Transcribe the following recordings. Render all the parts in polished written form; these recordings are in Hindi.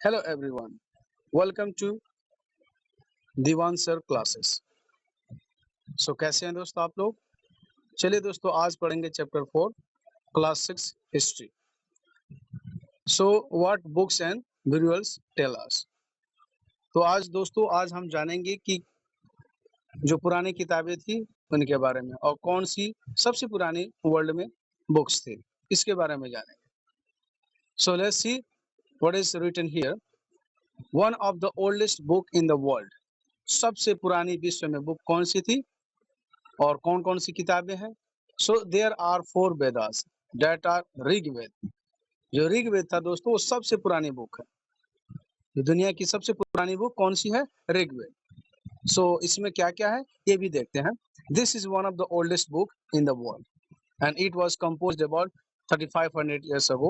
Hello everyone, welcome to Diwan sir classes. कैसे हैं दोस्तों आप लोग। चलिए दोस्तों, आज पढ़ेंगे chapter 4 class 6 history. What books and visuals tell us. तो आज हम जानेंगे कि जो पुरानी किताबें थी उनके बारे में और कौन सी सबसे पुरानी वर्ल्ड में बुक्स थी, इसके बारे में जानेंगे। Let's see what is written here. One of the oldest book in the world, सबसे पुरानी विश्व में बुक कौन सी थी और कौन कौन सी किताबें हैं। There are 4 Vedas that are Rigveda. जो ऋग्वेद था दोस्तों, वो सबसे पुरानी बुक है। दुनिया की सबसे पुरानी बुक कौन सी है? ऋग्वेद। इसमें क्या क्या है ये भी देखते हैं। This is one of the oldest book in the world and it was composed about 3500 years ago.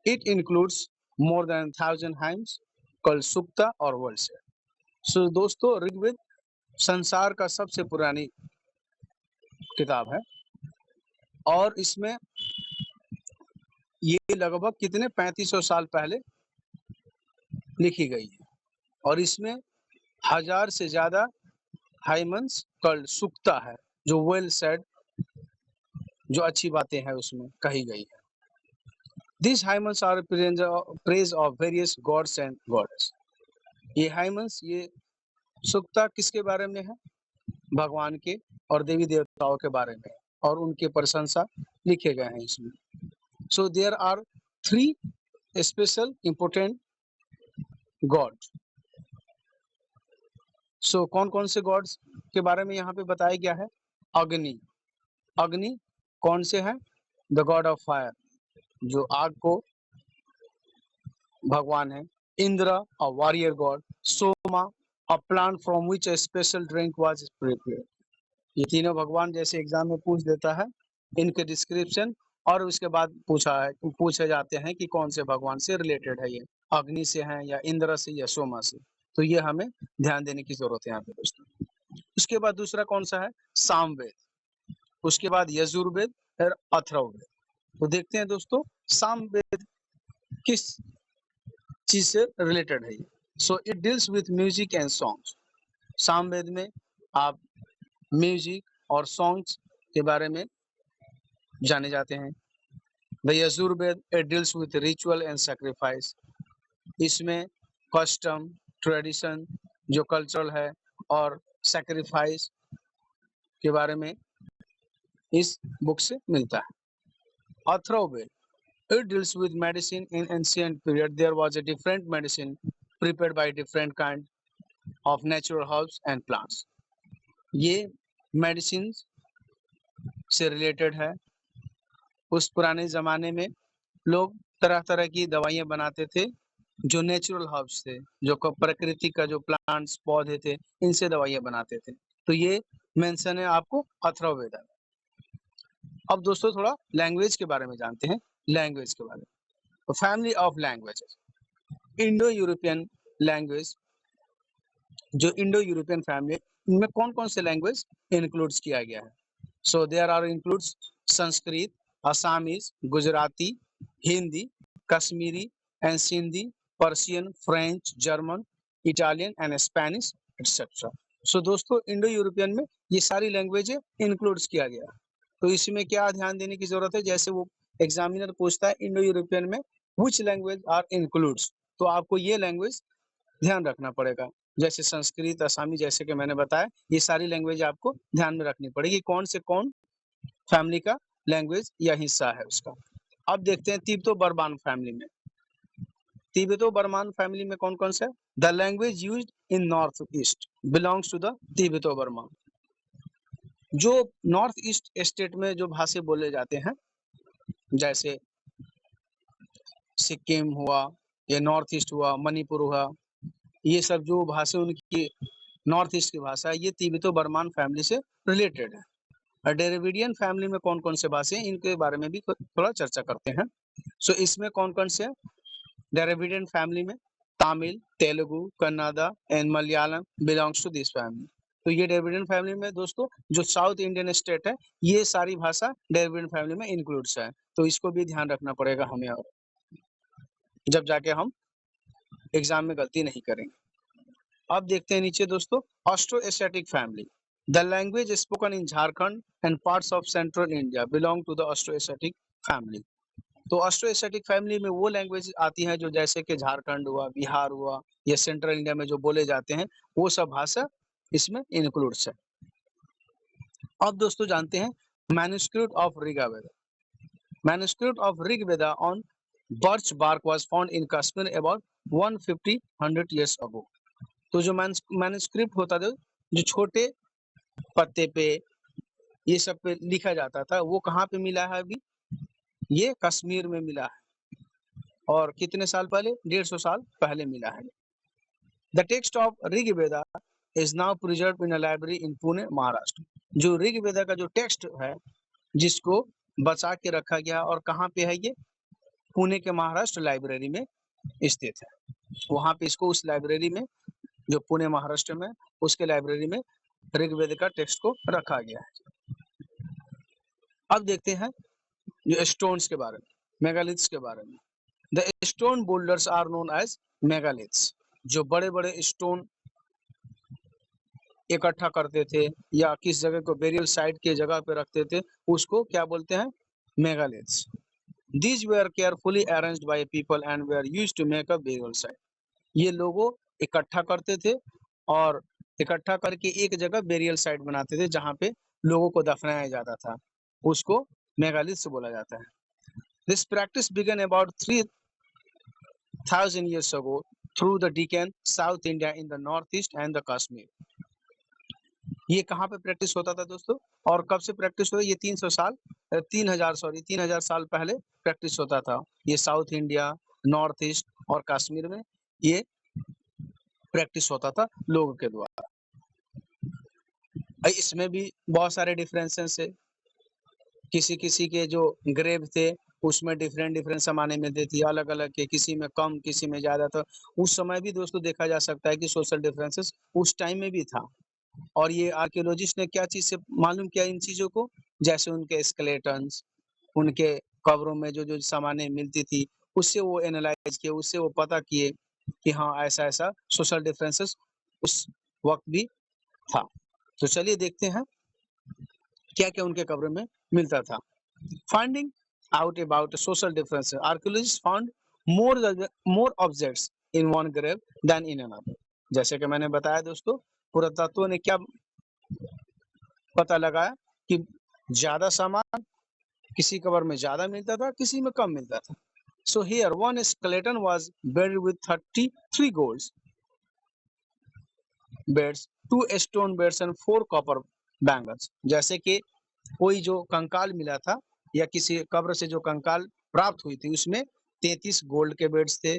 It includes more than 1000 hymns called Sukta और Verses. दोस्तों, ऋग्वेद संसार का सबसे पुरानी किताब है और इसमें ये लगभग कितने 3500 साल पहले लिखी गई है और इसमें 1000 से ज्यादा हाइमन्स कल्ड सुक्ता है, जो वेल सेड, जो अच्छी बातें हैं उसमें कही गई है। This hymns are praise of various gods and goddess. ये हाइमन्स, ये सुक्ता किसके बारे में है? भगवान के और देवी देवताओं के बारे में और उनके प्रशंसा लिखे गए हैं इसमें। There are 3 special important god. कौन कौन से गॉड्स के बारे में यहाँ पे बताया गया है? अग्नि। अग्नि कौन से हैं? द गॉड ऑफ फायर, जो आग को भगवान है। Indra, a warrior God. Soma, a plant from which a special drink was prepared. ये तीनों भगवान जैसे एग्जाम में पूछ देता है, इनके डिस्क्रिप्शन और उसके बाद पूछे जाते हैं कि कौन से भगवान से रिलेटेड है, ये अग्नि से है या इंद्र से या सोमा से। तो ये हमें ध्यान देने की जरूरत है यहाँ पे दोस्तों। उसके बाद दूसरा कौन सा है? सामवेद। उसके बाद यजुर्वेद और अथर्ववेद। तो देखते हैं दोस्तों, सामवेद किस चीज से रिलेटेड है ये। It deals with music and songs. Samaveda में आप म्यूजिक और सॉन्ग्स के बारे में जाने जाते हैं। The Yajurveda, it deals with ritual and sacrifice. इसमें कस्टम, ट्रेडिशन, जो कल्चरल है और सैक्रिफाइस के बारे में इस बुक से मिलता है। Atharvaveda, it deals with medicine. In ancient period there was a different medicine prepared by different kind of natural herbs and plants. ये मेडिसिन से रिलेटेड है। उस पुराने जमाने में लोग तरह तरह की दवाइयां बनाते थे जो नेचुरल हर्ब्स थे, जो प्रकृति का जो प्लांट्स पौधे थे, इनसे दवाइयां बनाते थे। तो ये मेंशन है आपको अथर्ववेद। अब दोस्तों थोड़ा लैंग्वेज के बारे में जानते हैं। लैंग्वेज के बारे में, family of languages. Indo European language, जो इंडो यूरोपियन फैमिली, इनमें कौन कौन से लैंग्वेज इंक्लूड्स किया गया है? There are includes Sanskrit, Assamese, Gujarati, Hindi, Kashmiri and Sindhi, Persian, French, German, Italian and Spanish etcetera. दोस्तों, इंडो यूरोपियन में ये सारी लैंग्वेजें इंक्लूड्स किया गया। तो इसमें क्या ध्यान देने की जरूरत है? जैसे वो एग्जामिनर पूछता है इंडो यूरोपियन में व्हिच लैंग्वेज आर इंक्लूड्स, तो आपको ये लैंग्वेज ध्यान रखना पड़ेगा। जैसे संस्कृत, असमी, जैसे कि मैंने बताया, ये सारी लैंग्वेज आपको ध्यान में रखनी पड़ेगी, कौन से कौन फैमिली का लैंग्वेज या हिस्सा है उसका। अब देखते हैं तिब्बतो बर्मन फैमिली में। तिब्बतो बर्मन फैमिली में कौन कौन से? The language used in north east belongs to the Tibeto Burman. जो नॉर्थ ईस्ट स्टेट में जो भाषा बोले जाते हैं, जैसे सिक्किम हुआ या नॉर्थ ईस्ट हुआ, मणिपुर हुआ, ये सब जो भाषा उनकी नॉर्थ ईस्ट की भाषा है, ये तिब्बतो बर्मन फैमिली से रिलेटेड है। डेरिविडियन फैमिली में कौन कौन से भाषा हैं, इनके बारे में भी थोड़ा चर्चा करते हैं। इसमें कौन कौन से? डेरिविडियन फैमिली में Tamil, Telugu, Kannada and Malayalam belongs to this family. तो ये डेरिविडियन फैमिली में दोस्तों, जो साउथ इंडियन स्टेट है, ये सारी भाषा डेरिविडियन फैमिली में इंक्लूड्स है। तो इसको भी ध्यान रखना पड़ेगा हमें, और जब जाके हम एग्जाम में गलती नहीं करेंगे। अब देखते हैं नीचे दोस्तों, Austroasiatic family. The language spoken in Jharkhand and parts of central India belong to the Austroasiatic family. तो ऑस्ट्रोएशियाटिक फैमिली में वो लैंग्वेज आती हैं जो जैसे कि झारखंड हुआ, बिहार हुआ, या सेंट्रल इंडिया में जो बोले जाते हैं, वो सब भाषा इसमें इंक्लूड्स है। अब दोस्तों जानते हैं manuscript of Rigveda. Manuscript of Rigveda on birch bark was found in Kashmir about 150 years ago। तो जो मैन्युस्क्रिप्ट होता था, जो छोटे पत्ते पे ये सब पे लिखा जाता था, वो कहाँ पे मिला है अभी? ये कश्मीर में मिला है, और कितने साल पहले? 150 साल पहले मिला है। The text of Rigveda is now preserve in a library in Pune, Maharashtra. जो ऋग्वेद का जो टेक्स्ट है, जिसको बचा के रखा गया, और कहाँ पे है ये? पुणे के महाराष्ट्र लाइब्रेरी में स्थित है। वहां पे इसको, उस लाइब्रेरी में जो पुणे महाराष्ट्र में, उसके लाइब्रेरी में ऋग्वेद का टेक्स्ट को रखा गया है। अब देखते हैं जो स्टोन्स के बारे में, मेगालिथ्स के बारे में। The stone boulders are known as megaliths. जो बड़े बड़े स्टोन इकट्ठा करते थे या किस जगह को बेरियल साइट के जगह पे रखते थे, उसको क्या बोलते हैं? Megaliths. These were carefully arranged by people and were used to make a burial site। ये लोगों इकट्ठा करते थे और इकट्ठा करके एक जगह बेरियल साइट बनाते थे जहाँ पे लोगों को दफनाया जाता था, उसको मेगालिथ्स बोला जाता है। This practice began about 3000 years ago through the Deccan, South India in the northeast and the Kashmir। ये कहाँ पे प्रैक्टिस होता था दोस्तों, और कब से प्रैक्टिस हुआ? ये 3000 साल पहले प्रैक्टिस होता था। ये साउथ इंडिया, नॉर्थ ईस्ट और कश्मीर में ये प्रैक्टिस होता था लोगों के द्वारा। इसमें भी बहुत सारे डिफरेंसेस है। किसी किसी के जो ग्रेव थे उसमें डिफरेंट सामानें मिलती थी, अलग अलग के, किसी में कम, किसी में ज्यादा। था उस समय भी दोस्तों देखा जा सकता है कि सोशल डिफरेंसेस उस टाइम में भी था। और ये आर्कियोलॉजिस्ट ने क्या चीज से मालूम किया इन चीजों को? जैसे उनके स्केलेटन्स, उनके कब्रों में जो जो सामानें मिलती थी, उससे वो एनालाइज किए, उससे वो पता किए कि हाँ ऐसा ऐसा सोशल डिफरेंसेस उस वक्त भी था। तो चलिए देखते हैं क्या क्या उनके कब्रों में मिलता था। Finding out about social differences, archaeologists found more objects in one grave than in another. जैसे कि मैंने बताया दोस्तों, पुरातत्व ने क्या पता लगाया कि ज्यादा सामान किसी कब्र में ज्यादा मिलता था, किसी में कम मिलता था। So here one skeleton was buried with 33 gold beds, 2 stone beds and 4 copper bangles। जैसे कि कोई जो कंकाल मिला था या किसी कब्र से जो कंकाल प्राप्त हुई थी, उसमें 33 गोल्ड के बेड्स थे,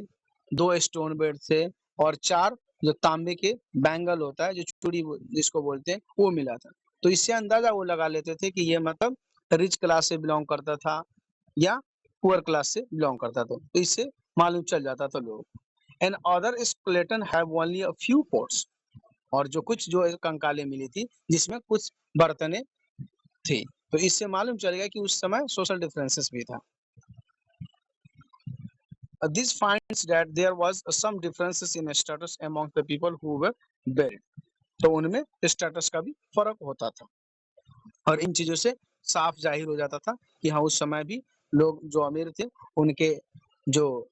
2 स्टोन बेड थे, और 4 जो तांबे के बैंगल होता है, जो चूड़ी जिसको बोलते हैं, वो मिला था। तो इससे अंदाजा वो लगा लेते थे कि ये मतलब रिच क्लास से बिलोंग करता था या पुअर क्लास से बिलोंग करता था। तो इससे मालूम चल जाता था लोग। And other skeleton have only a few pots. और जो कुछ जो कंकालें मिली थी जिसमें कुछ बर्तनें थी, तो इससे मालूम चल गया कि उस समय सोशल डिफरेंसेस भी था। This finds that there was some differences in status among the people who were buried। तो उनमें स्टेटस का भी फर्क होता था, और इन चीजों से साफ जाहिर हो जाता था कि हाँ उस समय भी लोग जो अमीर थे उनके जो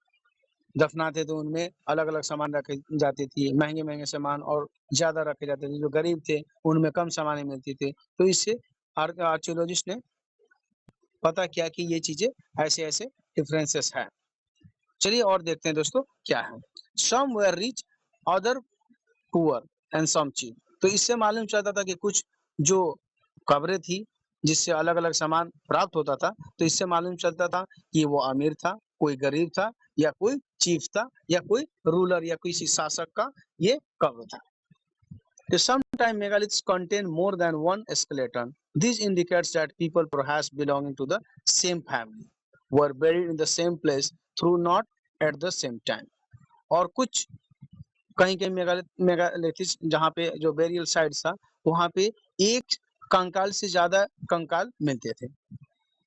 दफनाते थे उनमें अलग अलग सामान रखे जाती थी, महंगे महंगे सामान और ज्यादा रखे जाते थे। जो गरीब थे उनमें कम सामानें मिलती थी। तो इससे आर्कियोलॉजिस्ट ने पता किया कि ये चीजें ऐसे ऐसे डिफरेंसेस है। चलिए और देखते हैं दोस्तों क्या है। Some were rich, other poor and some cheap. तो इससे मालूम चलता था कि कुछ जो कब्रें थी जिससे अलग अलग सामान प्राप्त होता था, तो इससे मालूम चलता था कि वो अमीर था, कोई गरीब था, या कोई चीफ था, या कोई रूलर या किसी शासक का ये कब्र था। Sometimes megaliths contain more than one skeleton। This indicates that people perhaps belonging to the same family were buried in the same place through not at the same time। और कुछ कहीं कहीं मेगालिथिस जहाँ पे जो बेरियल साइट था वहाँ पे एक कंकाल से ज्यादा कंकाल मिलते थे।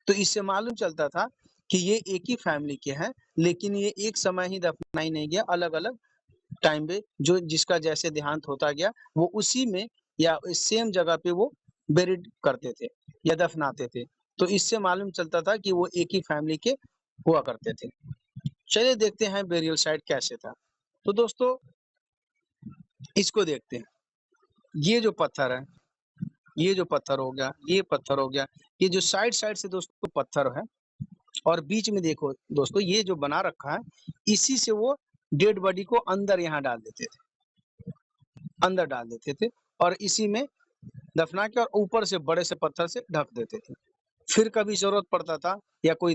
तो इससे मालूम चलता था कि ये एक ही फैमिली के हैं, लेकिन ये एक समय ही दफनाई नहीं गया, अलग अलग टाइम पे जो जिसका जैसे देहांत होता गया वो उसी में या सेम जगह पे वो बेरिड करते थे या दफनाते थे। तो इससे मालूम चलता था कि वो एक ही फैमिली के हुआ करते थे। चलिए देखते हैं बेरियल साइट कैसे था। तो दोस्तों इसको देखते हैं। ये जो पत्थर है, ये जो पत्थर हो गया, ये पत्थर हो गया, ये जो साइड साइड से दोस्तों पत्थर है और बीच में देखो दोस्तों ये जो बना रखा है, इसी से वो डेड बॉडी को अंदर यहाँ डाल देते थे, अंदर डाल देते थे और इसी में दफना के और ऊपर से बड़े से पत्थर से ढक देते थे। फिर कभी जरूरत पड़ता था या कोई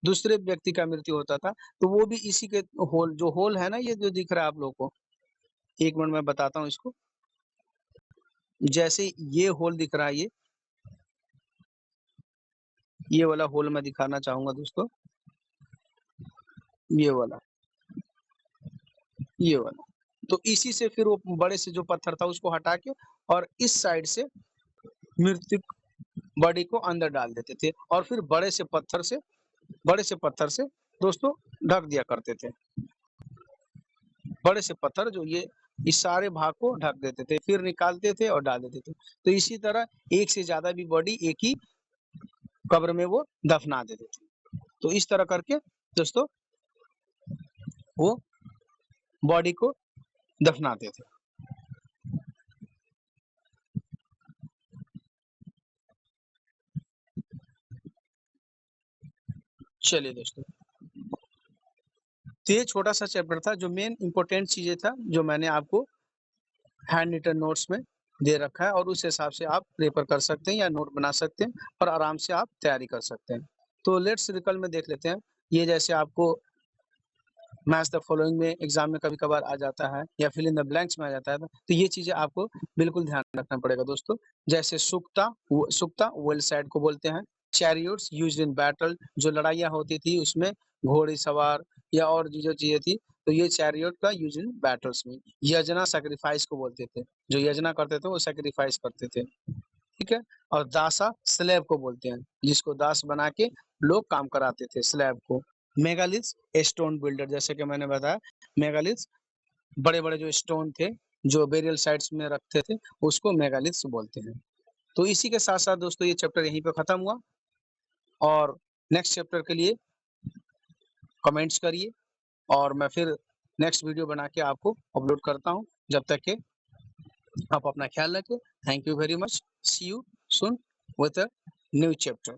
दूसरे व्यक्ति का मृत्यु होता था तो वो भी इसी के होल, जो होल है ना ये जो दिख रहा है आप लोगों को, एक मिनट में बताता हूँ इसको। जैसे ये होल दिख रहा है, ये वाला होल मैं दिखाना चाहूंगा दोस्तों, ये वाला, ये वाला। तो इसी से फिर वो बड़े से जो पत्थर था उसको हटा के और इस साइड से मृतक बॉडी को अंदर डाल देते थे और फिर बड़े से पत्थर से दोस्तों ढक दिया करते थे। बड़े से पत्थर जो ये इस सारे भाग को ढक देते थे, फिर निकालते थे और डाल देते थे। तो इसी तरह एक से ज्यादा भी बॉडी एक ही कब्र में वो दफना देते थे। तो इस तरह करके दोस्तों वो बॉडी को दफनाते थे। चलिए दोस्तों, तो ये छोटा सा चैप्टर था, जो मेन इंपॉर्टेंट चीजें था जो मैंने आपको हैंड रिटन नोट्स में दे रखा है और उस हिसाब से आप प्रेपर कर सकते हैं या नोट बना सकते हैं और आराम से आप तैयारी कर सकते हैं। तो लेट्स रिकल में देख लेते हैं। ये जैसे आपको मैच द फॉलोइंग में एग्जाम में कभी कभार आ जाता है या फिल इन द ब्लैंक्स में आ जाता है, तो ये चीजें आपको बिल्कुल ध्यान रखना पड़ेगा दोस्तों। जैसे सुक्ता वेल साइड को बोलते हैं। चैरियट्स यूज्ड इन बैटल, जो लड़ाइयाँ होती थी उसमें घोड़े सवार या और जो चीजें थी, तो ये चैरियट का यूज इन बैटल्स में। यजना सैक्रिफाइस को बोलते थे, जो यजना करते थे वो सैक्रिफाइस करते थे, ठीक है। और दासा स्लेव को बोलते हैं, जिसको दास बना के लोग काम कराते थे स्लेव को। मेगालिथ्स स्टोन बिल्डर, जैसे कि मैंने बताया मेगालिथ्स बड़े बड़े जो स्टोन थे जो बेरियल साइट्स में रखते थे उसको मेगालिथ्स बोलते हैं। तो इसी के साथ साथ दोस्तों ये चैप्टर यहीं पे खत्म हुआ और नेक्स्ट चैप्टर के लिए कमेंट्स करिए और मैं फिर नेक्स्ट वीडियो बना के आपको अपलोड करता हूँ। जब तक के आप अपना ख्याल रखें। Thank you very much. See you soon with a new chapter.